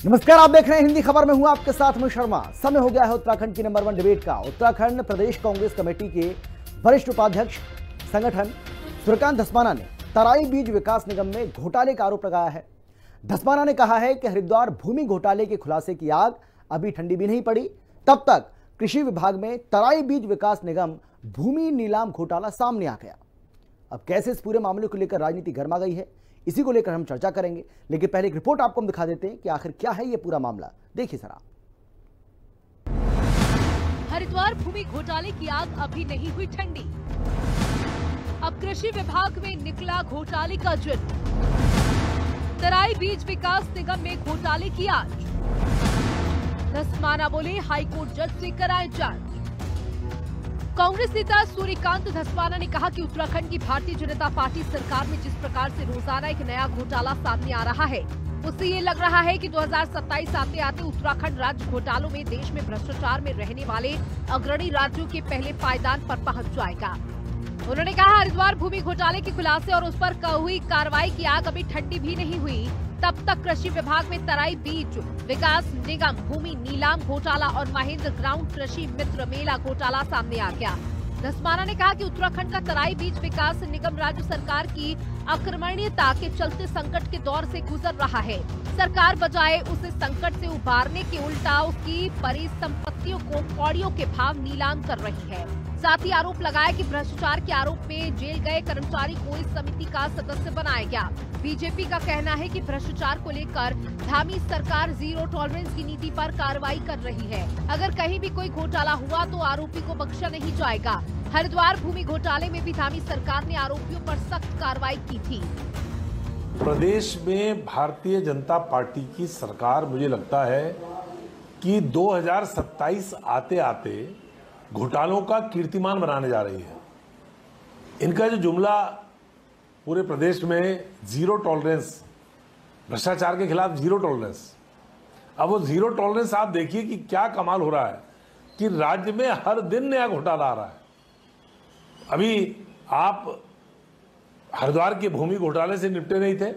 नमस्कार, आप देख रहे हैं हिंदी खबर में हूं आपके साथ मैं शर्मा। समय हो गया है उत्तराखंड की नंबर 1 डिबेट का। उत्तराखंड प्रदेश कांग्रेस कमेटी के वरिष्ठ उपाध्यक्ष संगठन सूर्यकांत धस्माना ने तराई बीज विकास निगम में घोटाले का आरोप लगाया है। धस्माना ने कहा है कि हरिद्वार भूमि घोटाले के खुलासे की आग अभी ठंडी भी नहीं पड़ी, तब तक कृषि विभाग में तराई बीज विकास निगम भूमि नीलाम घोटाला सामने आ गया। अब कैसे इस पूरे मामले को लेकर राजनीति गर्मा गई है, इसी को लेकर हम चर्चा करेंगे। लेकिन पहले एक रिपोर्ट आपको हम दिखा देते हैं कि आखिर क्या है ये पूरा मामला। देखिए जरा। हरिद्वार भूमि घोटाले की आग अभी नहीं हुई ठंडी, अब कृषि विभाग में निकला घोटाले का जिन्न। तराई बीज विकास निगम में घोटाले की आग। धस्माना बोले हाईकोर्ट जज से कराए जांच। कांग्रेस नेता सूर्यकांत धस्माना ने कहा कि उत्तराखंड की भारतीय जनता पार्टी सरकार में जिस प्रकार से रोजाना एक नया घोटाला सामने आ रहा है, उससे ये लग रहा है कि 2027 आते आते उत्तराखंड राज्य घोटालों में देश में भ्रष्टाचार में रहने वाले अग्रणी राज्यों के पहले पायदान पर पहुंच जाएगा। उन्होंने कहा हरिद्वार भूमि घोटाले के खुलासे और उस पर हुई कार्रवाई की आग अभी ठंडी भी नहीं हुई, तब तक कृषि विभाग में तराई बीज विकास निगम भूमि नीलाम घोटाला और महेंद्र ग्राउंड कृषि मित्र मेला घोटाला सामने आ गया। धस्माना ने कहा कि उत्तराखंड का तराई बीज विकास निगम राज्य सरकार की अकर्मण्यता के चलते संकट के दौर से गुजर रहा है। सरकार बजाय उसे संकट से उबारने के उल्टा उसकी परिसंपत्तियों को कौड़ियों के भाव नीलाम कर रही है। साथ ही आरोप लगाया कि भ्रष्टाचार के आरोप में जेल गए कर्मचारी को इस समिति का सदस्य बनाया गया। बीजेपी का कहना है कि भ्रष्टाचार को लेकर धामी सरकार जीरो टॉलरेंस की नीति पर कार्रवाई कर रही है। अगर कहीं भी कोई घोटाला हुआ तो आरोपी को बख्शा नहीं जाएगा। हरिद्वार भूमि घोटाले में भी धामी सरकार ने आरोपियों पर सख्त कार्रवाई की थी। प्रदेश में भारतीय जनता पार्टी की सरकार मुझे लगता है कि 2027 आते आते घोटालों का कीर्तिमान बनाने जा रही है। इनका जो जुमला पूरे प्रदेश में जीरो टॉलरेंस, भ्रष्टाचार के खिलाफ जीरो टॉलरेंस, अब वो जीरो टॉलरेंस आप देखिए कि क्या कमाल हो रहा है कि राज्य में हर दिन नया घोटाला आ रहा है। अभी आप हरिद्वार के भूमि घोटाले से निपटे नहीं थे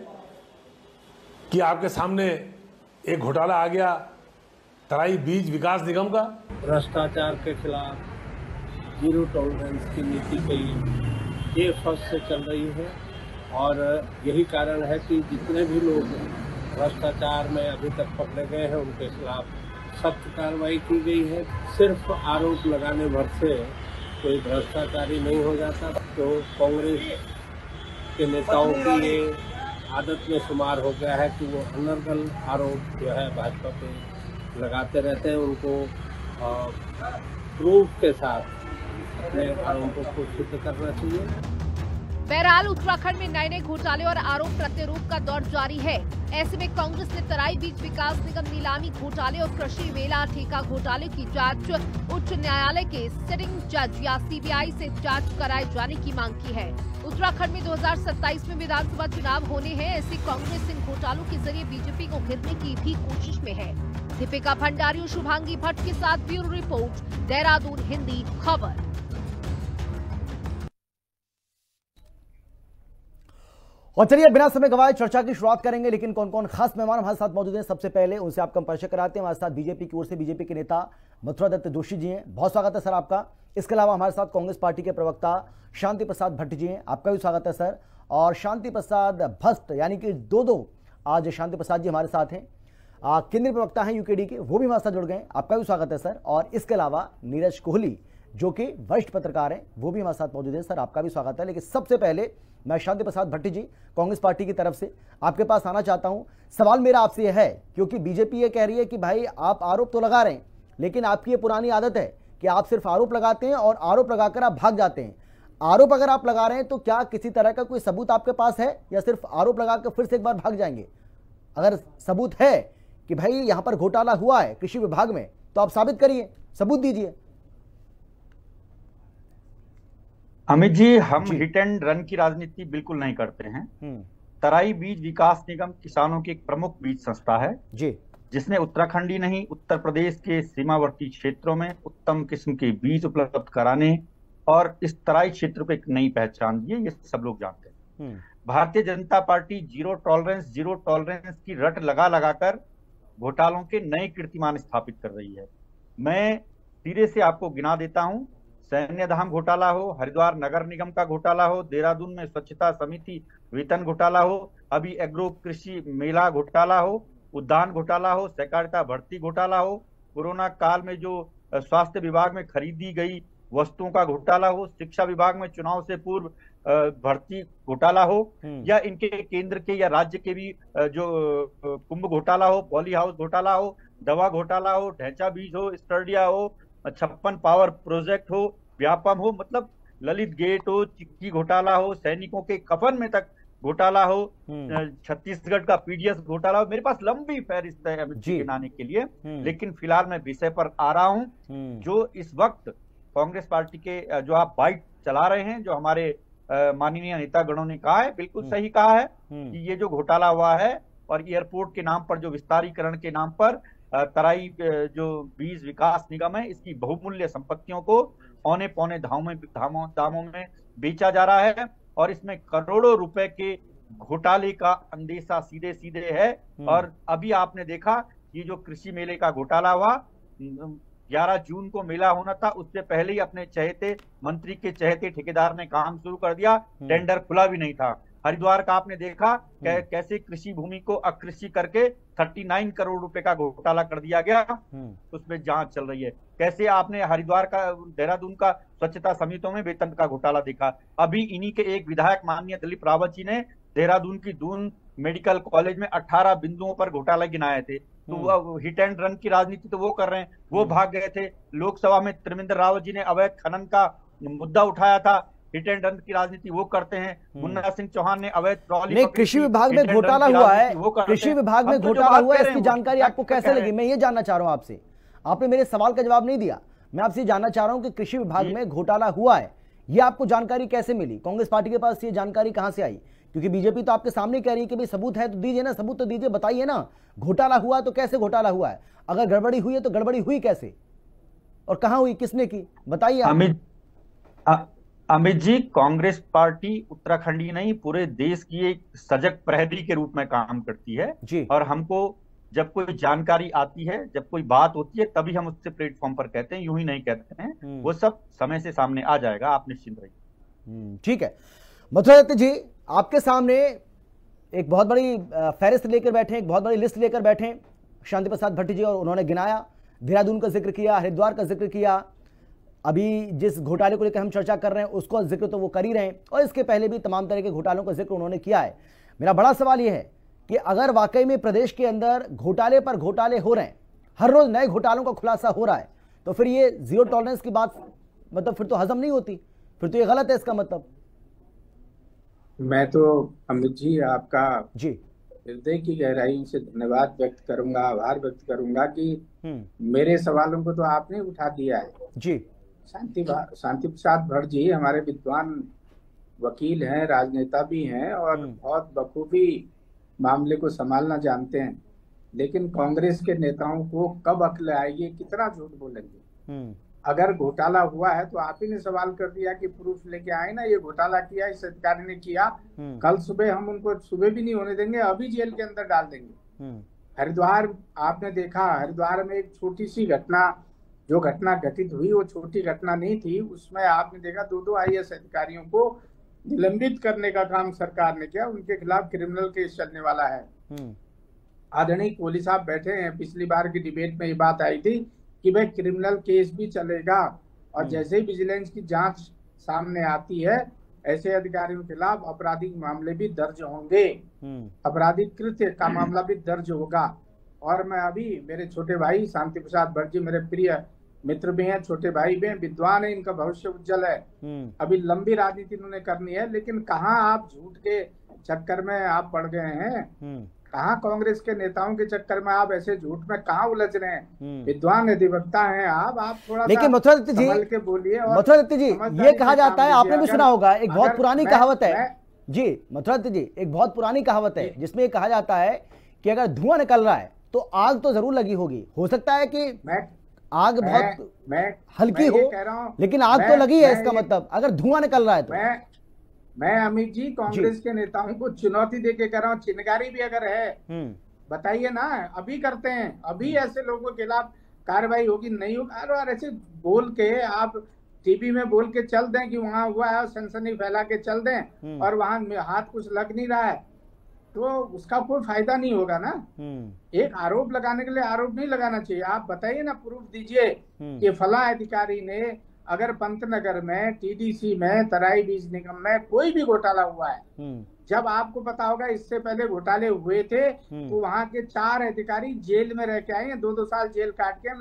कि आपके सामने एक घोटाला आ गया तराई बीज विकास निगम का। भ्रष्टाचार के खिलाफ जीरो टॉलरेंस की नीति कई ये फर्स्ट से चल रही है और यही कारण है कि जितने भी लोग भ्रष्टाचार में अभी तक पकड़े गए हैं उनके खिलाफ सख्त कार्रवाई की गई है। सिर्फ आरोप लगाने भर से कोई भ्रष्टाचारी नहीं हो जाता। तो कांग्रेस के नेताओं की ये आदत में शुमार हो गया है कि वो अनर्गल आरोप जो है भाजपा पे लगाते रहते हैं। उनको प्रूफ के साथ अपने आरोपों को सिद्ध करना चाहिए। बहरहाल उत्तराखंड में नए नए घोटाले और आरोप प्रत्यारोप का दौर जारी है। ऐसे में कांग्रेस ने तराई बीज विकास निगम नीलामी घोटाले और कृषि मेला ठेका घोटाले की जांच उच्च न्यायालय के सिटिंग जज या सीबीआई से जांच कराए जाने की मांग की है। उत्तराखंड में 2027 में विधानसभा चुनाव होने हैं, ऐसे कांग्रेस इन घोटालों के जरिए बीजेपी को घेरने की भी कोशिश में है। दीपिका भंडारी और शुभांगी भट्ट के साथ ब्यूरो रिपोर्ट, देहरादून हिंदी खबर। और चलिए बिना समय गवाए चर्चा की शुरुआत करेंगे। लेकिन कौन कौन खास मेहमान हमारे साथ मौजूद हैं, सबसे पहले उनसे आपका परिचय कराते हैं। हमारे साथ बीजेपी की ओर से बीजेपी के नेता मथुरा दत्त जोशी जी हैं, बहुत स्वागत है सर आपका। इसके अलावा हमारे साथ कांग्रेस पार्टी के प्रवक्ता शांति प्रसाद भट्ट जी हैं, आपका भी स्वागत है सर। और शांति प्रसाद भट्ट यानी कि दो आज शांति प्रसाद जी हमारे साथ हैं, केंद्रीय प्रवक्ता हैं यूकेडी के, वो भी हमारे साथ जुड़ गए, आपका भी स्वागत है सर। और इसके अलावा नीरज कोहली जो कि वरिष्ठ पत्रकार हैं, वो भी हमारे साथ मौजूद हैं, सर आपका भी स्वागत है। लेकिन सबसे पहले मैं शांति प्रसाद भट्ट जी कांग्रेस पार्टी की तरफ से आपके पास आना चाहता हूं। सवाल मेरा आपसे यह है, क्योंकि बीजेपी ये कह रही है कि भाई आप आरोप तो लगा रहे हैं, लेकिन आपकी ये पुरानी आदत है कि आप सिर्फ आरोप लगाते हैं और आरोप लगाकर आप भाग जाते हैं। आरोप अगर आप लगा रहे हैं तो क्या किसी तरह का कोई सबूत आपके पास है, या सिर्फ आरोप लगाकर फिर से एक बार भाग जाएंगे? अगर सबूत है कि भाई यहां पर घोटाला हुआ है कृषि विभाग में, तो आप साबित करिए, सबूत दीजिए। अमित जी, हम हिट एंड रन की राजनीति बिल्कुल नहीं करते हैं। तराई बीज विकास निगम किसानों की एक प्रमुख बीज संस्था है जी, जिसने उत्तराखंड ही नहीं उत्तर प्रदेश के सीमावर्ती क्षेत्रों में उत्तम किस्म के बीज उपलब्ध कराने और इस तराई क्षेत्र को एक नई पहचान दी है, ये सब लोग जानते हैं। Bharatiya Janata party zero tolerance की रट लगा लगाकर घोटालों के नए कीर्तिमान स्थापित कर रही है। मैं सिरे से आपको गिना देता हूं, सैन्य धाम घोटाला हो, हरिद्वार नगर निगम का घोटाला हो, देहरादून में स्वच्छता समिति वेतन घोटाला हो, अभी एग्रो कृषि मेला घोटाला हो, उद्यान घोटाला हो, सहकारिता भर्ती घोटाला हो, कोरोना काल में जो स्वास्थ्य विभाग में खरीदी गई वस्तुओं का घोटाला हो, शिक्षा विभाग में चुनाव से पूर्व भर्ती घोटाला हो, या इनके केंद्र के या राज्य के भी जो कुंभ घोटाला हो, पॉली हाउस घोटाला हो, दवा घोटाला हो, ढैंचा बीज हो, स्टर्डिया हो, 56 पावर प्रोजेक्ट हो, व्यापम हो, मतलब ललित गेट हो, चिक्की घोटाला हो, सैनिकों के कफन में तक घोटाला हो, छत्तीसगढ़ का पीडीएस घोटाला हो। मेरे पास लंबी फहरिस्त है गिनाने के लिए, लेकिन फिलहाल मैं विषय पर आ रहा हूं। जो इस वक्त कांग्रेस पार्टी के जो आप बाइट चला रहे हैं, जो हमारे माननीय नेतागणों ने कहा है, बिल्कुल सही कहा है कि ये जो घोटाला हुआ है और एयरपोर्ट के नाम पर जो विस्तारीकरण के नाम पर तराई जो बीज विकास निगम है, इसकी बहुमूल्य संपत्तियों को औने पौने दामों में बेचा जा रहा है और इसमें करोड़ों रुपए के घोटाले का अंदेशा सीधे सीधे है। और अभी आपने देखा ये जो कृषि मेले का घोटाला हुआ, 11 जून को मेला होना था, उससे पहले ही अपने चहेते मंत्री के चहेते ठेकेदार ने काम शुरू कर दिया, टेंडर खुला भी नहीं था। हरिद्वार का आपने देखा कैसे कृषि भूमि को अकृषि करके 39 करोड़ रुपए का घोटाला कर दिया गया, उसमें जांच चल रही है। कैसे आपने हरिद्वार का, देहरादून का स्वच्छता समितियों में वेतन का घोटाला देखा। अभी इन्हीं के एक विधायक माननीय दिलीप रावत जी ने देहरादून की दून मेडिकल कॉलेज में 18 बिंदुओं पर घोटाला गिनाए थे। तो हिट एंड रन की राजनीति तो वो कर रहे हैं, वो भाग गए थे। लोकसभा में त्रिवेंद्र रावत जी ने अवैध खनन का मुद्दा उठाया था, हिट एंड रन की राजनीति वो करते हैं। मुन्ना सिंह चौहान ने अवैध ट्रॉली, नहीं, कृषि विभाग में घोटाला हुआ है, कृषि विभाग में घोटाला हुआ है, इसकी जानकारी आपको कैसे लगी? मैं ये जानना चाह रहा हूं आपसे, आपने मेरे सवाल का जवाब नहीं दिया। मैं आपसे जानना चाह रहा हूं कि कृषि विभाग में घोटाला हुआ है, ये आपको जानकारी कैसे मिली? कांग्रेस पार्टी के पास ये जानकारी कहां से आई? क्योंकि बीजेपी तो आपके सामने कह रही है कि भाई सबूत है तो दीजिए ना, सबूत तो दीजिए, बताइए ना। घोटाला हुआ तो कैसे घोटाला हुआ है? अगर गड़बड़ी हुई है तो गड़बड़ी हुई कैसे और कहां हुई, किसने की, बताइए। अमित जी, कांग्रेस पार्टी उत्तराखंडी नहीं, पूरे देश की एक सजग प्रहरी के रूप में काम करती है जी। और हमको जब कोई जानकारी आती है, जब कोई बात होती है, तभी हम उससे प्लेटफॉर्म पर कहते हैं, यूं ही नहीं कहते हैं। वो सब समय से सामने आ जाएगा, आप निश्चिंत रहिए। ठीक है मथुरा दत्त जी, आपके सामने एक बहुत बड़ी फहरिस्त लेकर बैठे, एक बहुत बड़ी लिस्ट लेकर बैठे शांति प्रसाद भट्टी जी, और उन्होंने गिनाया, देहरादून का जिक्र किया, हरिद्वार का जिक्र किया, अभी जिस घोटाले को लेकर हम चर्चा कर रहे हैं उसको जिक्र तो वो कर ही रहे हैं, और इसके पहले भी तमाम तरह के घोटालों का जिक्र उन्होंने किया है। मेरा बड़ा सवाल यह है कि अगर वाकई में प्रदेश के अंदर घोटाले पर घोटाले हो रहे हैं, हर रोज नए घोटालों का खुलासा हो रहा है, तो फिर ये जीरो टॉलरेंस की बात मतलब फिर तो हजम नहीं होती, फिर तो ये गलत है इसका मतलब। मैं तो अमित जी आपका जी हृदय की गहराइयों से धन्यवाद व्यक्त करूंगा, आभार व्यक्त करूंगा कि मेरे सवालों को तो आपने उठा दिया है जी। शांति प्रसाद भट्ट जी हमारे विद्वान वकील हैं, राजनेता भी हैं और बहुत बखूबी मामले को संभालना जानते हैं, लेकिन कांग्रेस के नेताओं को कब अक्ल आएगी, कितना झूठ बोलेंगे। अगर घोटाला हुआ है तो आप ही ने सवाल कर दिया कि प्रूफ लेके आए ना, ये घोटाला किया, इस अधिकारी ने किया, कल सुबह हम उनको सुबह भी नहीं होने देंगे, अभी जेल के अंदर डाल देंगे। हरिद्वार आपने देखा, हरिद्वार में एक छोटी सी घटना, जो घटना घटित हुई वो छोटी घटना नहीं थी, उसमें आपने देखा 2 IAS अधिकारियों को निलंबित करने का काम सरकार ने किया, उनके खिलाफ क्रिमिनल केस चलने वाला है। आदरणीय कोहली साहब बैठे हैं, पिछली बार की डिबेट में ये बात आई थी कि भाई क्रिमिनल केस भी चलेगा, और जैसे ही विजिलेंस की जांच सामने आती है ऐसे अधिकारियों के खिलाफ आपराधिक मामले भी दर्ज होंगे, आपराधिक कृत्य का मामला भी दर्ज होगा। और मैं अभी, मेरे छोटे भाई शांति प्रसाद भट्ट जी मेरे प्रिय मित्र भी हैं, छोटे भाई भी हैं, विद्वान है, इनका भविष्य उज्जवल है, अभी लंबी राजनीति इन्होंने करनी है, लेकिन कहाँ आप झूठ के चक्कर में आप पड़ गए हैं, कहाँ कांग्रेस के नेताओं के चक्कर में आप ऐसे झूठ में कहाँ उलझ रहे हैं। विद्वान अधिवक्ता हैं आप थोड़ा, लेकिन मथुरा दत्त जी, के बोलिए। मथुरा दत्त जी, ये कहा जाता है, आपने भी सुना होगा, एक बहुत पुरानी कहावत है जी, मथुरा दत्त जी, एक बहुत पुरानी कहावत है जिसमें कहा जाता है कि अगर धुआं निकल रहा है तो आग तो जरूर लगी होगी, हो सकता है कि आग बहुत हल्की हो, लेकिन आग तो लगी है, इसका मतलब अगर धुआं निकल रहा है तो। मैं अमित जी कांग्रेस के नेताओं को चुनौती देके कह रहा हूँ, चिनगारी भी अगर है बताइए ना, अभी करते हैं, अभी ऐसे लोगों के खिलाफ कार्रवाई होगी नहीं होगी? अरे ऐसे बोल के आप टीवी में बोल के चल दें कि वहां हुआ है, सनसनी फैला के चल दें और वहां हाथ कुछ लग नहीं रहा है, तो उसका कोई फायदा नहीं होगा ना। एक आरोप लगाने के लिए आरोप नहीं लगाना चाहिए। आप बताइए ना, प्रूफ दीजिए कि फला अधिकारी ने अगर पंतनगर में, टीडीसी में, तराई बीज निगम में कोई भी घोटाला हुआ है, जब आपको पता होगा इससे पहले घोटाले हुए थे तो वहां के 4 अधिकारी जेल में रह के आए हैं, 2-2 साल जेल काट के।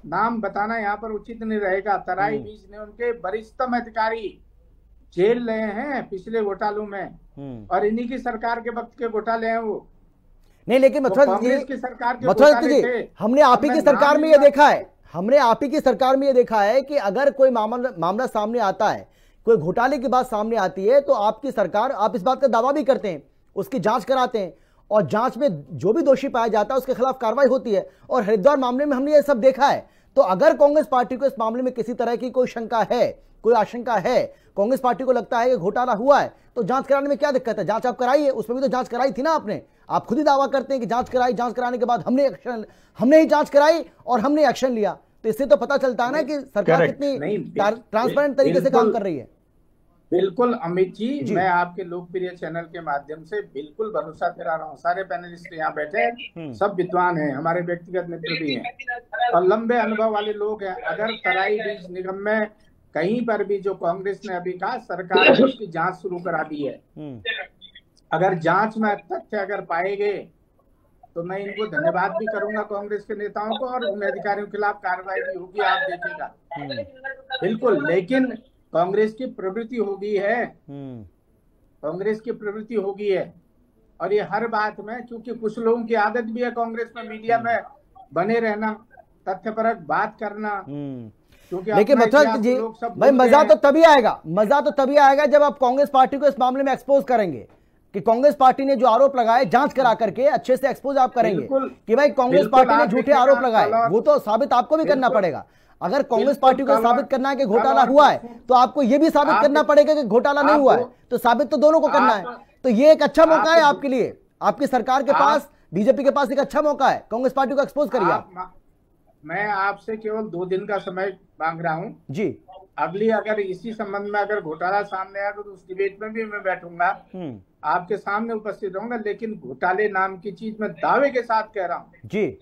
नाम बताना यहाँ पर उचित नहीं रहेगा। तराई बीज ने उनके वरिष्ठतम अधिकारी जेल रहे हैं पिछले घोटालों में, और इन्हीं की सरकार के वक्त के घोटाले हैं वो। नहीं, लेकिन कांग्रेस की सरकार के घोटाले थे। हमने आप ही की सरकार में ये देखा है, हमने आप ही की सरकार में ये देखा है कि अगर कोई मामला सामने आता है, कोई घोटाले की बात सामने आती है, तो आपकी सरकार, आप इस बात का दावा भी करते हैं, उसकी जांच कराते हैं, और जांच में जो भी दोषी पाया जाता है उसके खिलाफ कार्रवाई होती है। और हरिद्वार मामले में हमने ये सब देखा है। तो अगर कांग्रेस पार्टी को इस मामले में किसी तरह की कोई शंका है, कोई आशंका है, कांग्रेस पार्टी को लगता है कि घोटाला हुआ है, तो जांच कराने में क्या दिक्कत है? जांच आप कराइए, उसमें भी तो जांच कराई थी ना आपने। आप खुद ही दावा करते हैं कि जांच कराई, जांच कराने के बाद हमने ही जांच कराई और हमने एक्शन लिया। तो इससे तो पता चलता है ना कि सरकार कितनी ट्रांसपेरेंट तरीके से काम कर रही है। बिल्कुल अमित जी, मैं आपके लोकप्रिय चैनल के माध्यम से बिल्कुल भरोसा दिला रहा हूँ। सारे पैनलिस्ट यहाँ बैठे हैं, सब विद्वान हैं, हमारे व्यक्तिगत मित्र भी हैं और लंबे अनुभव वाले लोग हैं। अगर तराई बीज निगम में कहीं पर भी, जो कांग्रेस ने अभी कहा, सरकार ने उसकी जांच शुरू करा दी है। अगर जांच में तथ्य अगर पाए गए तो मैं इनको धन्यवाद भी करूंगा, कांग्रेस के नेताओं को, और उन अधिकारियों के खिलाफ कार्रवाई भी होगी, आप देखिएगा। बिल्कुल, लेकिन कांग्रेस की प्रवृत्ति हो गई है, कांग्रेस की प्रवृत्ति हो गई है, और ये हर बात में, क्योंकि कुछ लोगों की आदत भी है कांग्रेस में मीडिया में बने रहना, तथ्यपरक बात करना। लेकिन मथुरा जी भाई, मजा तो तभी आएगा जब आप कांग्रेस पार्टी को इस मामले में एक्सपोज करेंगे कि कांग्रेस पार्टी ने जो आरोप लगाए, जांच करा करके अच्छे से एक्सपोज आप करेंगे कि भाई कांग्रेस पार्टी ने झूठे आरोप लगाए। वो तो साबित आपको भी करना पड़ेगा। अगर कांग्रेस पार्टी को साबित करना है कि घोटाला हुआ है, तो आपको यह भी साबित करना पड़ेगा कि घोटाला नहीं हुआ है। तो साबित तो दोनों को करना है। तो ये एक अच्छा मौका है आपके लिए, आपकी सरकार के पास, बीजेपी के पास एक अच्छा मौका है। कांग्रेस पार्टी को एक्सपोज करिए आप। मैं आपसे केवल 2 दिन का समय मांग रहा हूँ जी। अगली अगर इसी संबंध में अगर घोटाला सामने आया तो उस डिबेट में भी मैं बैठूंगा, आपके सामने उपस्थित रहूंगा। लेकिन घोटाले नाम की चीज मैं दावे के साथ कह रहा हूँ जी,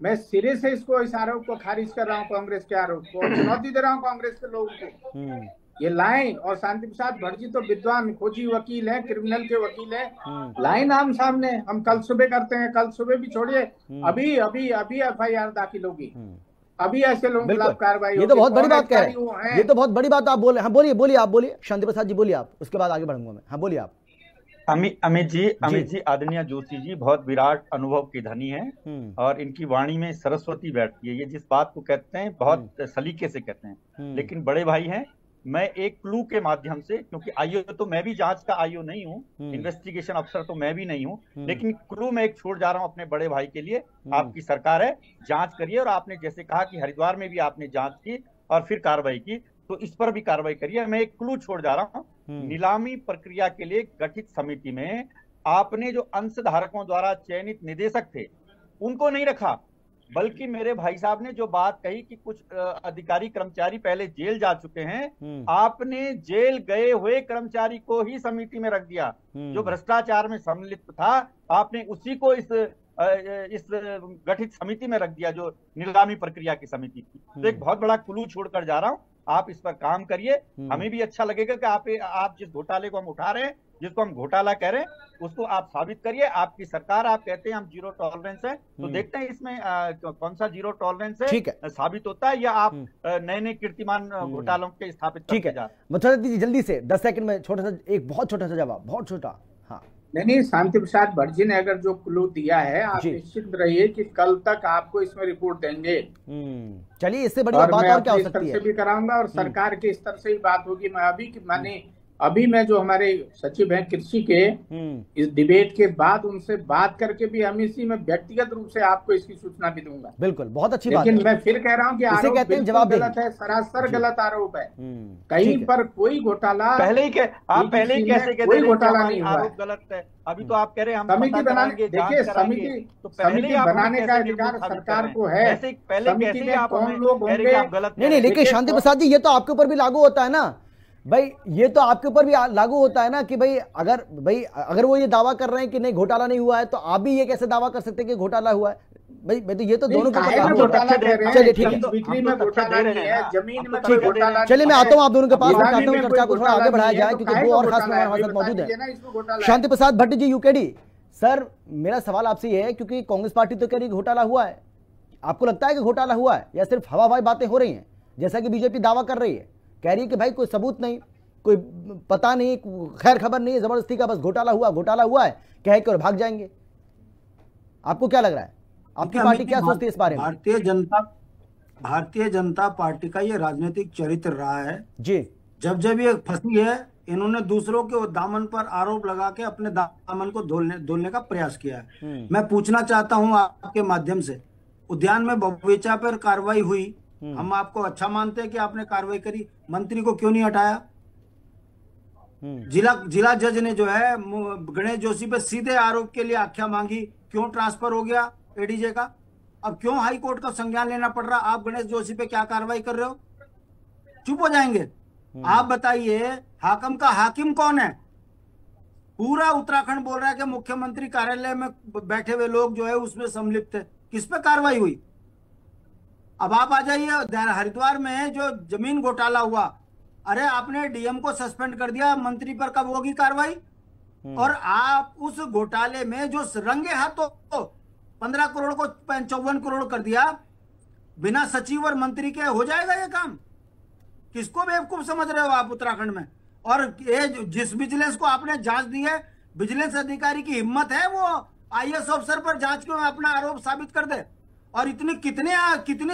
मैं सिरे से इस आरोप को खारिज कर रहा हूँ, कांग्रेस के आरोप को, और चुनौती दे रहा हूँ कांग्रेस के लोगों को। ये लाइन, और शांति प्रसाद भट्ट तो विद्वान खोजी वकील है, क्रिमिनल के वकील है, लाइन आम सामने। हम कल सुबह करते हैं, कल सुबह भी छोड़िए, अभी अभी अभी FIR दाखिल होगी, अभी ऐसे लोगों के खिलाफ कार्रवाई। ये तो बहुत बड़ी बात कह रहे हैं, ये तो बहुत बड़ी बात आप बोले। हाँ बोलिए, आप बोलिए, शांति प्रसाद जी बोलिए आप, उसके बाद आगे बढ़ूंगा मैं। हाँ बोलिए आप। अमित जी आदरणीय जोशी जी बहुत विराट अनुभव के धनी हैं और इनकी वाणी में सरस्वती बैठती है। ये जिस बात को कहते हैं बहुत सलीके से कहते हैं, लेकिन बड़े भाई हैं। मैं एक क्लू के माध्यम से, क्योंकि आईओ तो मैं भी जांच का आईओ नहीं हूँ, इन्वेस्टिगेशन अफसर तो मैं भी नहीं हूँ, लेकिन क्लू मैं एक छोड़ जा रहा हूँ अपने बड़े भाई के लिए। आपकी सरकार है, जांच करिए, और आपने जैसे कहा कि हरिद्वार में भी आपने जांच की और फिर कार्रवाई की, तो इस पर भी कार्रवाई करिए। मैं एक क्लू छोड़ जा रहा हूँ, नीलामी प्रक्रिया के लिए गठित समिति में आपने जो अंशधारकों द्वारा चयनित निदेशक थे उनको नहीं रखा, बल्कि मेरे भाई साहब ने जो बात कही कि कुछ अधिकारी कर्मचारी पहले जेल जा चुके हैं, आपने जेल गए हुए कर्मचारी को ही समिति में रख दिया। जो भ्रष्टाचार में सम्मिलित था, आपने उसी को इस गठित समिति में रख दिया, जो नीलामी प्रक्रिया की समिति थी। तो एक बहुत बड़ा क्लू छोड़कर जा रहा हूं, आप इस पर काम करिए। हमें भी अच्छा लगेगा कि आप जिस घोटाले को हम उठा रहे हैं, जिसको हम घोटाला कह रहे हैं, उसको आप साबित करिए। आपकी सरकार, आप कहते हैं हम जीरो टॉलरेंस है, तो देखते हैं इसमें कौन सा जीरो टॉलरेंस है साबित होता है, या आप नए नए कीर्तिमान घोटालों के स्थापित करते जा। मतलब जल्दी से 10 सेकंड में छोटा सा, एक बहुत छोटा सा जवाब, बहुत छोटा। हाँ नहीं, शांति प्रसाद भट्ट जी ने अगर जो क्लू दिया है, आप निश्चित रहिए कि कल तक आपको इसमें रिपोर्ट देंगे। चलिए, इससे बड़ी बात और क्या हो सकती है? से भी कराऊंगा और सरकार के स्तर से ही बात होगी। मैं अभी मैंने अभी मैं जो हमारे सचिव हैं कृषि के इस डिबेट के बाद उनसे बात करके भी हम इसी में व्यक्तिगत रूप से आपको इसकी सूचना भी दूंगा। बिल्कुल, बहुत अच्छी बात है। लेकिन मैं फिर कह रहा हूं कि आरोप बिल्कुल गलत है, सरासर गलत आरोप है। कहीं पर कोई घोटाला आप पहले ही कैसे कहते कोई घोटाला नहीं हुआ, आरोप गलत है। अभी तो आप कह रहे हैं हम समिति बनाने, देखिए समिति बनाने का अधिकार सरकार को है। समिति में कौन लोग होंगे? नहीं, लेकिन शांति प्रसाद जी, ये तो आपके ऊपर भी लागू होता है ना भाई, ये तो आपके ऊपर भी लागू होता है ना कि भाई अगर वो ये दावा कर रहे हैं कि नहीं घोटाला नहीं हुआ है, तो आप भी ये कैसे दावा कर सकते हैं कि घोटाला हुआ है? भाई तो ये तो दोनों के ऊपर। चलिए ठीक है, चलिए मैं आता हूँ आप दोनों के पास, मैं चाहता हूँ चर्चा को थोड़ा आगे बढ़ाया जाए क्योंकि दो और खास मेहमान हमारे साथ मौजूद है। शांति प्रसाद भट्ट जी, यूकेडी सर, मेरा सवाल आपसे ये है क्योंकि कांग्रेस पार्टी तो कह रही घोटाला हुआ है, आपको लगता है कि घोटाला हुआ है या सिर्फ हवा बातें हो रही हैं, जैसा कि बीजेपी दावा कर रही है, कह रही है कि भाई कोई सबूत नहीं, कोई पता नहीं, खैर खबर नहीं है, जबरदस्ती का बस घोटाला हुआ है कह के और भाग जाएंगे। आपको क्या लग रहा है, आपकी पार्टी क्या सोचती है इस बारे में? भारतीय जनता पार्टी का ये राजनीतिक चरित्र रहा है जी। जब ये फंसी है, इन्होंने दूसरों के दामन पर आरोप लगा के अपने दामन को धोलने का प्रयास किया है। मैं पूछना चाहता हूं आपके माध्यम से, उद्यान में बगीचा पर कार्रवाई हुई, हम आपको अच्छा मानते हैं कि आपने कार्रवाई करी, मंत्री को क्यों नहीं हटाया? जिला जज ने जो है गणेश जोशी पे सीधे आरोप के लिए आख्या मांगी, क्यों ट्रांसफर हो गया एडीजे का? अब क्यों हाई कोर्ट का संज्ञान लेना पड़ रहा? आप गणेश जोशी पे क्या कार्रवाई कर रहे हो? चुप हो जाएंगे? आप बताइए, हाकम का हाकिम कौन है? पूरा उत्तराखंड बोल रहा है कि मुख्यमंत्री कार्यालय में बैठे हुए लोग जो है उसमें सम्मिलित थे। किस पे कार्रवाई हुई? अब आप आ जाइए हरिद्वार में जो जमीन घोटाला हुआ, अरे आपने डीएम को सस्पेंड कर दिया, मंत्री पर कब होगी कार्रवाई? और आप उस घोटाले में जो रंगे हाथों 15 करोड़ को 54 करोड़ कर दिया, बिना सचिव और मंत्री के हो जाएगा ये काम? किसको बेवकूफ समझ रहे हो आप उत्तराखंड में? और ये जिस विजिलेंस को आपने जांच दी है, विजिलेंस अधिकारी की हिम्मत है वो आईएएस अफसर पर जांच के अपना आरोप साबित कर दे? और कितनी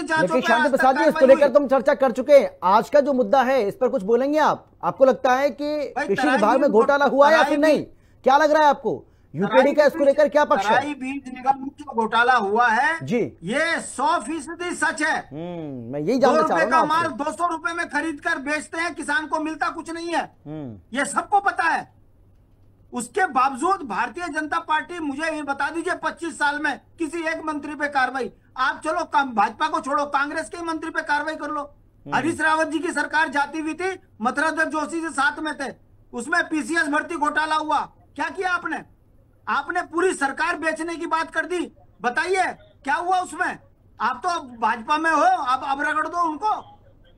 जांचों शांति प्रसाद जी, इसको लेकर तुम चर्चा कर चुके हैं। आज का जो मुद्दा है इस पर कुछ बोलेंगे आप? आपको लगता है कि कृषि विभाग में घोटाला हुआ या फिर नहीं? क्या लग रहा है आपको? यूकेडी का इसको लेकर क्या पक्ष है? बीज निगम जो घोटाला हुआ है जी, ये 100% सच है। मैं यही जानना चाह रहा हूं। माल 200 रुपए में खरीद कर बेचते हैं, किसान को मिलता कुछ नहीं है, ये सबको पता है। उसके बावजूद भारतीय जनता पार्टी, मुझे ये बता दीजिए 25 साल में किसी एक मंत्री पे कार्रवाई, आप चलो भाजपा को छोड़ो, कांग्रेस के मंत्री पे कार्रवाई कर लो। हरीश रावत जी की सरकार जाती हुई थी, मथुराधर जोशी से साथ में थे, उसमें पीसीएस भर्ती घोटाला हुआ, क्या किया आपने? आपने पूरी सरकार बेचने की बात कर दी। बताइए क्या हुआ उसमें? आप तो भाजपा में हो, अब रगड़ दो उनको।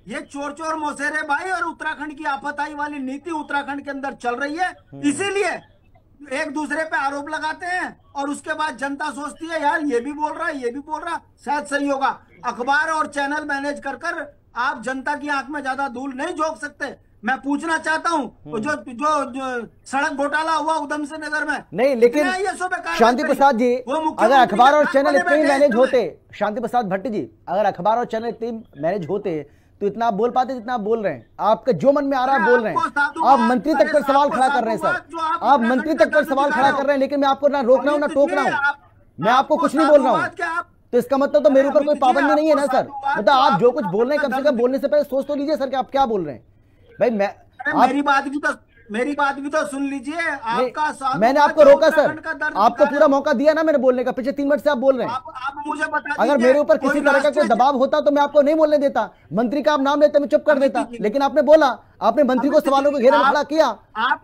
ये चोर मोसेरे भाई, और उत्तराखंड की आफताई वाली नीति उत्तराखंड के अंदर चल रही है, इसीलिए एक दूसरे पे आरोप लगाते हैं और उसके बाद जनता सोचती है यार ये भी बोल रहा है, ये भी बोल रहा, शायद सही होगा। अखबार और चैनल मैनेज कर आप जनता की आंख में ज्यादा धूल नहीं झोंक सकते। मैं पूछना चाहता हूं, जो सड़क घोटाला हुआ उधम सिंह नगर में, नहीं, लेकिन शांति प्रसाद जी, अगर अखबार और चैनल इतने ही मैनेज होते, शांति प्रसाद भट्ट जी, अगर अखबार और चैनल इतने मैनेज होते तो इतना आप बोल पाते जितना आप बोल रहे हैं? आपका जो मन में आ रहा है बोल रहे हैं, आप मंत्री तक पर सवाल खड़ा कर रहे हैं सर, आप मंत्री तक पर सवाल खड़ा कर रहे हैं, लेकिन मैं आपको ना रोक रहा हूं ना टोक रहा हूं, मैं आपको कुछ नहीं बोल रहा हूं। तो इसका मतलब तो मेरे ऊपर कोई पाबंदी नहीं है ना सर? मतलब आप जो कुछ बोल रहे हैं कम से कम बोलने से पहले सोच तो लीजिए सर कि आप क्या बोल रहे हैं। भाई मेरी बात भी तो सुन लीजिए। आपका मैंने आपको रोका सर, आपको पूरा मौका दिया ना मैंने बोलने का। पिछले 3 मिनट से आप बोल रहे हैं। आप मुझे बता, अगर मेरे ऊपर किसी तरह का कोई दबाव होता तो मैं आपको नहीं बोलने देता, मंत्री का आप नाम लेते मैं चुप कर देता, लेकिन आपने बोला, आपने मंत्री को सवालों के घेरे में खड़ा किया। आप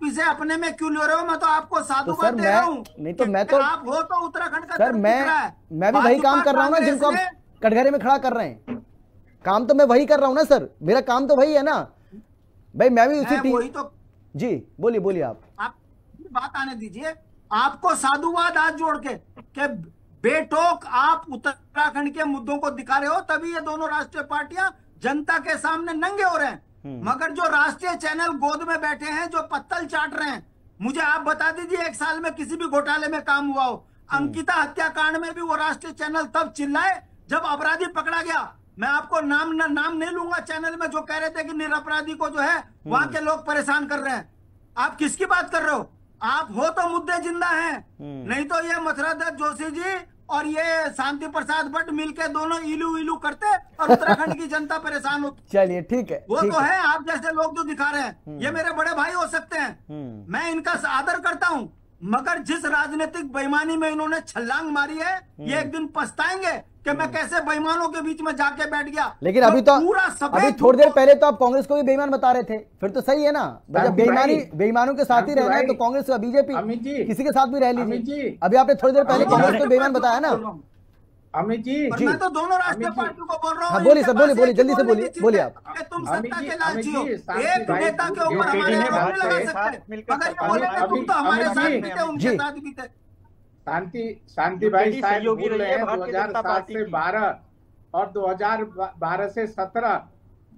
इसे अपने में क्यों ले रहे हो? मैं तो आपको साधुवाद दे रहा हूं। नहीं तो मैं तो, आप हो तो उत्तराखंड का सर, मैं भी वही काम कर रहा हूँ ना जिनको आप कटघरे में खड़ा कर रहे हैं। काम तो मैं वही कर रहा हूँ ना सर, मेरा काम तो वही है ना भाई। मैं भी उसी वही तो जी, बोलिए आप बात आने दीजिए। आपको साधुवाद हाथ जोड़ के बेटोक आप उत्तराखंड के मुद्दों को दिखा रहे हो, तभी ये दोनों राष्ट्रीय पार्टियां जनता के सामने नंगे हो रहे हैं। मगर जो राष्ट्रीय चैनल गोद में बैठे हैं, जो पत्तल चाट रहे हैं, मुझे आप बता दीजिए 1 साल में किसी भी घोटाले में काम हुआ हो? अंकिता हत्याकांड में भी वो राष्ट्रीय चैनल तब चिल्लाए जब अपराधी पकड़ा गया, मैं आपको नाम नहीं लूंगा चैनल में, जो कह रहे थे कि निरपराधी को जो है वहां के लोग परेशान कर रहे हैं। आप किसकी बात कर रहे हो? आप हो तो मुद्दे जिंदा हैं, नहीं तो ये मथुरा दत्त जोशी जी और ये शांति प्रसाद भट्ट मिलके दोनों इलू इलू करते और उत्तराखंड की जनता परेशान होती। चलिए ठीक है, वो तो है आप जैसे लोग जो दिखा रहे हैं, ये मेरे बड़े भाई हो सकते हैं, मैं इनका आदर करता हूं, मगर जिस राजनीतिक बेईमानी में इन्होंने छलांग मारी है, ये एक दिन पछताएंगे कि मैं कैसे बेईमानों के बीच में जाके बैठ गया। लेकिन अभी तो अभी थोड़ी देर पहले तो आप कांग्रेस को भी बेईमान बता रहे थे, फिर तो सही है ना, जब बेईमानों के साथ ही रहना है तो कांग्रेस का बीजेपी किसी के साथ भी रह लीजिए। अभी आपने थोड़ी देर पहले कांग्रेस को बेईमान बताया ना अमित जी, मैं तो दोनों राष्ट्रीय पार्टियों को बोल रहा हूँ। बोलिए सर, बोलिए जल्दी से बोलिए आप। तुम सत्ता के लालची हो, एक नेता के ऊपर हमारे आरोप लगा सकते, मगर ये बोले कि तुम तो हमारे साथ भी थे, उनके साथ भी थे। शांति भाई साहब बोल रहे हैं 2007 से 12 और 2012 से 17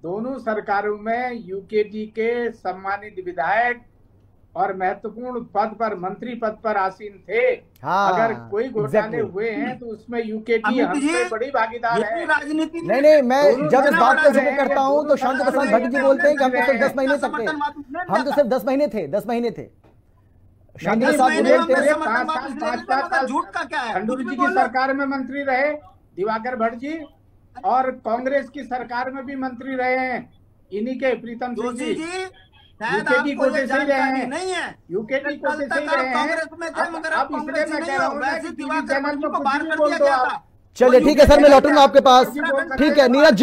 दोनों सरकारों में यूकेडी के सम्मानित विधायक और महत्वपूर्ण पद पर, मंत्री पद पर आसीन थे। अगर कोई घोटाले हुए हैं तो उसमें यूकेडी हमसे बड़ी भागीदार है। राजनीति नहीं, मैं जब इस बात का जिक्र करता हूं तो शांति प्रसाद भट्ट जी बोलते हैं कि हम तो सिर्फ 10 महीने तक थे, हम तो सिर्फ 10 महीने थे। शांति प्रसाद बोलते हैं झूठ का क्या है? खंडूरी जी की सरकार में मंत्री रहे दिवाकर भट्ट जी, और कांग्रेस की सरकार में भी मंत्री रहे हैं इन्हीं के प्रीतम सिंह जी। यूकेडी कोटे से रहे हैं, नहीं है यूकेडी कोटे से रहे हैं। कांग्रेस में थे, मगर अब कांग्रेस में नहीं हो, वैसे दिवाकर भट्ट को बाहर कर दिया गया था। चलिए ठीक है सर, मैं लौटूंगा आपके पास। ठीक है नीरज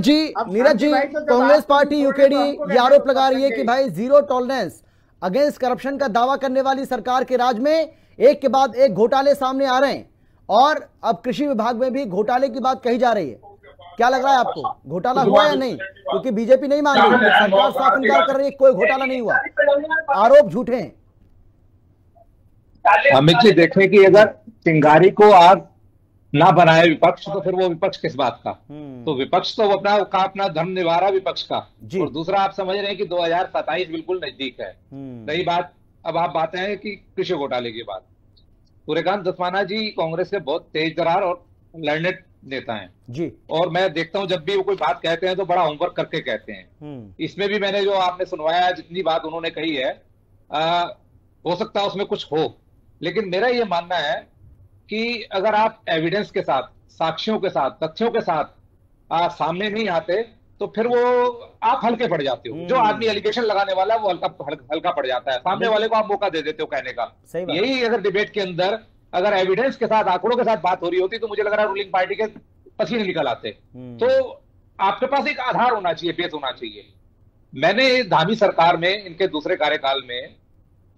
जी, कांग्रेस पार्टी यूकेडी ये आरोप लगा रही है कि भाई जीरो टॉलरेंस अगेंस्ट करप्शन का दावा करने वाली सरकार के राज में एक के बाद एक घोटाले सामने आ रहे हैं, और अब कृषि विभाग में भी घोटाले की बात कही जा रही है। क्या लग रहा है आपको, घोटाला हुआ या नहीं? क्योंकि बीजेपी नहीं मान रही, सरकार साफ इनकार कर रही है कोई घोटाला नहीं हुआ, आरोप झूठे हैं। अमित जी देखें कि अगर चिंगारी को आग ना बनाए विपक्ष तो फिर वो विपक्ष किस बात का? तो विपक्ष तो अपना धर्म निभा रहा विपक्ष का। और दूसरा आप समझ रहे हैं कि 2027 बिल्कुल नजदीक है। रही बात, अब आप बातें हैं कि कृषि घोटाले की बात, सूर्यकांत धस्माना जी कांग्रेस के बहुत तेज तर्रार और लड़ने नेता हैं जी, और मैं देखता हूं जब भी वो कोई बात कहते हैं तो बड़ा होमवर्क करके कहते हैं। इसमें भी मैंने जो आपने सुनवाया, जितनी बात उन्होंने कही है, हो सकता है उसमें कुछ हो, लेकिन मेरा ये मानना है कि अगर आप एविडेंस के साथ, साक्ष्यों के साथ, तथ्यों के साथ सामने नहीं आते तो फिर वो आप हल्के पड़ जाते हो। जो आदमी एलिगेशन लगाने वाला है वो हल्का पड़ जाता है, सामने वाले को आप मौका दे देते हो कहने का। यही अगर डिबेट के अंदर अगर एविडेंस के साथ, आंकड़ों के साथ बात हो रही होती तो मुझे लग रहा है रूलिंग पार्टी के पसीने निकल आते। तो आपके पास एक आधार होना चाहिए, बेस होना चाहिए। मैंने धामी सरकार में, इनके दूसरे कार्यकाल में,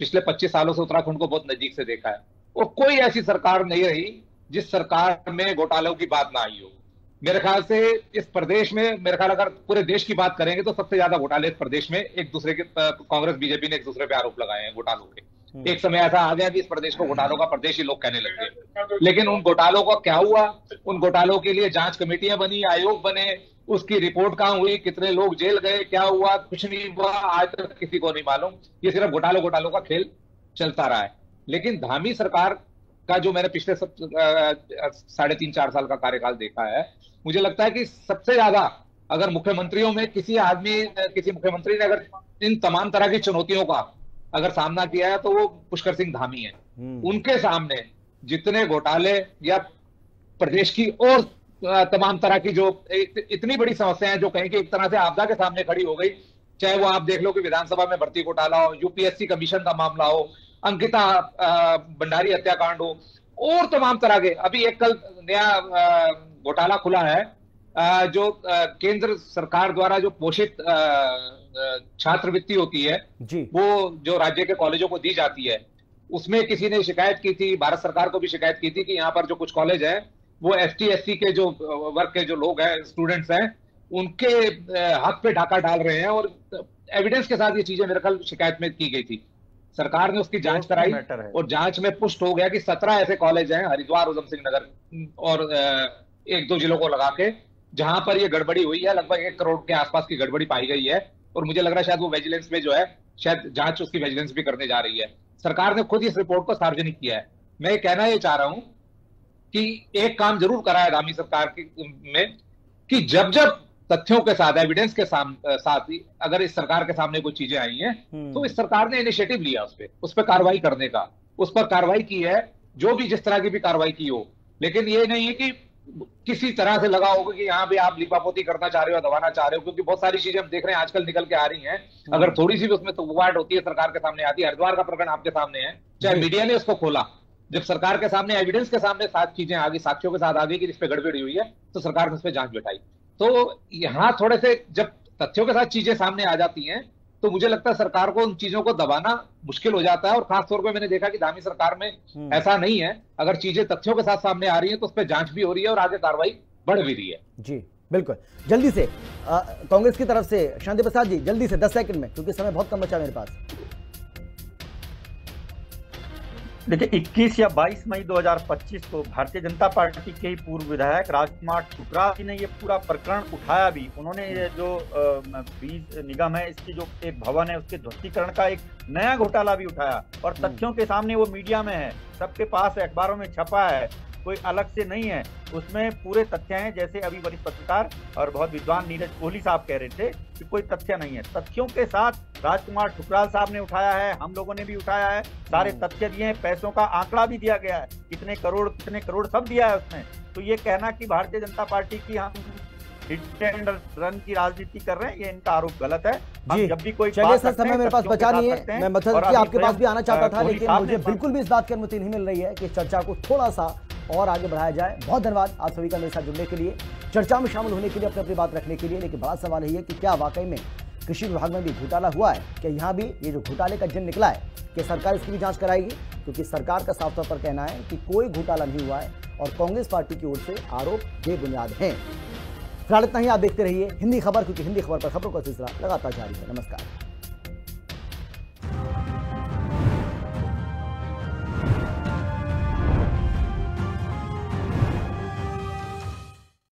पिछले 25 सालों से उत्तराखंड को बहुत नजदीक से देखा है, और कोई ऐसी सरकार नहीं रही जिस सरकार में घोटालों की बात ना आई हो। मेरे ख्याल से इस प्रदेश में, मेरे ख्याल अगर पूरे देश की बात करेंगे तो सबसे ज्यादा घोटाले इस प्रदेश में एक दूसरे के, कांग्रेस बीजेपी ने एक दूसरे पे आरोप लगाए हैं घोटालों के। एक समय ऐसा आ गया कि इस प्रदेश को घोटालों का प्रदेश ही लोग कहने लग गए, लेकिन उन घोटालों का क्या हुआ? उन घोटालों के लिए जांच कमेटियां बनी, आयोग बने, उसकी रिपोर्ट कहां हुई, कितने लोग जेल गए, क्या हुआ? कुछ नहीं हुआ, आज तक किसी को नहीं मालूम। ये सिर्फ घोटालों का खेल चलता रहा है। लेकिन धामी सरकार का जो मैंने पिछले 3.5-4 साल का कार्यकाल देखा है, मुझे लगता है कि सबसे ज्यादा अगर मुख्यमंत्रियों में किसी मुख्यमंत्री ने अगर इन तमाम तरह की चुनौतियों का अगर सामना किया है तो वो पुष्कर सिंह धामी है। उनके सामने जितने घोटाले या प्रदेश की और तमाम तरह की जो इतनी बड़ी समस्याएं जो कहीं की एक तरह से आपदा के सामने खड़ी हो गई, चाहे वो आप देख लो कि विधानसभा में भर्ती घोटाला हो, यूपीएससी कमीशन का मामला हो, अंकिता भंडारी हत्याकांड हो, और तमाम तरह के, अभी एक कल नया घोटाला खुला है जो केंद्र सरकार द्वारा जो पोषित छात्रवृत्ति होती है जी, वो जो राज्य के कॉलेजों को दी जाती है, उसमें किसी ने शिकायत की थी, भारत सरकार को भी शिकायत की थी कि यहाँ पर जो कुछ कॉलेज है वो ST/SC के जो वर्ग के जो लोग हैं, स्टूडेंट्स हैं, उनके हक पे डाका डाल रहे हैं, और एविडेंस के साथ ये चीजें मेरे ख्याल शिकायत में की गई थी। सरकार ने उसकी जांच कराई और जांच में पुष्ट हो गया कि 17 ऐसे कॉलेज हैं हरिद्वार, उधम सिंह नगर और 1-2 जिलों को लगा के, जहां पर ये गड़बड़ी हुई है। लगभग 1 करोड़ के आसपास की गड़बड़ी पाई गई है, और मुझे लग रहा है शायद वो विजिलेंस में जो है, शायद जांच उसकी विजिलेंस भी करने जा रही है। सरकार ने खुद इस रिपोर्ट को सार्वजनिक किया है। मैं कहना ये चाह रहा हूं कि एक काम जरूर करा है धामी सरकार में कि जब जब तथ्यों के साथ, एविडेंस के साथ ही अगर इस सरकार के सामने कोई चीजें आई हैं तो इस सरकार ने इनिशिएटिव लिया उस पर कार्रवाई करने का, उस पर कार्रवाई की है, जो भी जिस तरह की भी कार्रवाई की हो। लेकिन ये नहीं है कि किसी तरह से लगा होगा कि यहाँ भी आप लिपापोती करना चाह रहे हो, दबाना चाह रहे हो, क्योंकि बहुत सारी चीजें हम देख रहे हैं आजकल निकल के आ रही हैं। अगर थोड़ी सी भी उसमें तोगवाट होती है, सरकार के सामने आती है। हरिद्वार का प्रकरण आपके सामने है, चाहे मीडिया ने उसको खोला, जब सरकार के सामने एविडेंस के सामने सात चीजें आ गई, साक्ष्यों के साथ आ गई कि इस पे गड़बड़ी हुई है, तो सरकार ने उस पर जांच बैठाई। तो यहाँ थोड़े से जब तथ्यों के साथ चीजें सामने आ जाती हैं तो मुझे लगता है सरकार को उन चीजों को दबाना मुश्किल हो जाता है। और खासतौर पे मैंने देखा कि धामी सरकार में ऐसा नहीं है। अगर चीजें तथ्यों के साथ सामने आ रही हैं तो उस पर जांच भी हो रही है और आगे कार्रवाई बढ़ भी रही है। जी बिल्कुल। जल्दी से कांग्रेस की तरफ से शांति प्रसाद जी, जल्दी से 10 सेकंड में, क्योंकि समय बहुत कम बचा मेरे पास। देखिए 21 या 22 मई 2025 को भारतीय जनता पार्टी के ही पूर्व विधायक राजकुमार ठुकराल जी ने ये पूरा प्रकरण उठाया भी। उन्होंने ये जो बीज निगम है, इसकी जो एक भवन है, उसके ध्वस्तीकरण का एक नया घोटाला भी उठाया और तथ्यों के सामने वो मीडिया में है, सबके पास है, अखबारों में छपा है, कोई अलग से नहीं है। उसमें पूरे तथ्य हैं, जैसे अभी वरिष्ठ पत्रकार और बहुत विद्वान नीरज कोहली साहब कह रहे थे कि कोई तथ्य नहीं है। तथ्यों के साथ राजकुमार ठुकराल साहब ने उठाया है, हम लोगों ने भी उठाया है, सारे तथ्य दिए हैं, पैसों का आंकड़ा भी दिया गया है, कितने करोड़ सब दिया है उसमें। तो ये कहना कि भारतीय जनता पार्टी की हम हिट एंड रन की राजनीति कर रहे हैं, ये इनका आरोप गलत है। जी जब भी कोई चलिए सर, समय मेरे पास बचा नहीं है। मैं मतलब कि आपके पास भी आना चाहता था, लेकिन मुझे बिल्कुल भी इस बात की अनुमति नहीं मिल रही है कि चर्चा को थोड़ा सा और आगे बढ़ाया जाए। बहुत धन्यवाद आप सभी का मेरे साथ जुड़ने के लिए, चर्चा में शामिल होने के लिए, अपनी बात रखने के लिए। लेकिन बड़ा सवाल यही है कि क्या वाकई में कृषि विभाग में भी घोटाला हुआ है? क्या यहाँ भी ये जो घोटाले का जिन निकला है, कि सरकार इसकी भी जांच कराएगी? क्योंकि सरकार का साफ तौर पर कहना है कि कोई घोटाला नहीं हुआ है और कांग्रेस पार्टी की ओर से आरोप बेबुनियाद हैं। फिलहाल इतना ही। आप देखते रहिए हिंदी खबर, क्योंकि हिंदी खबर पर खबरों का सिलसिला लगातार जारी है। नमस्कार।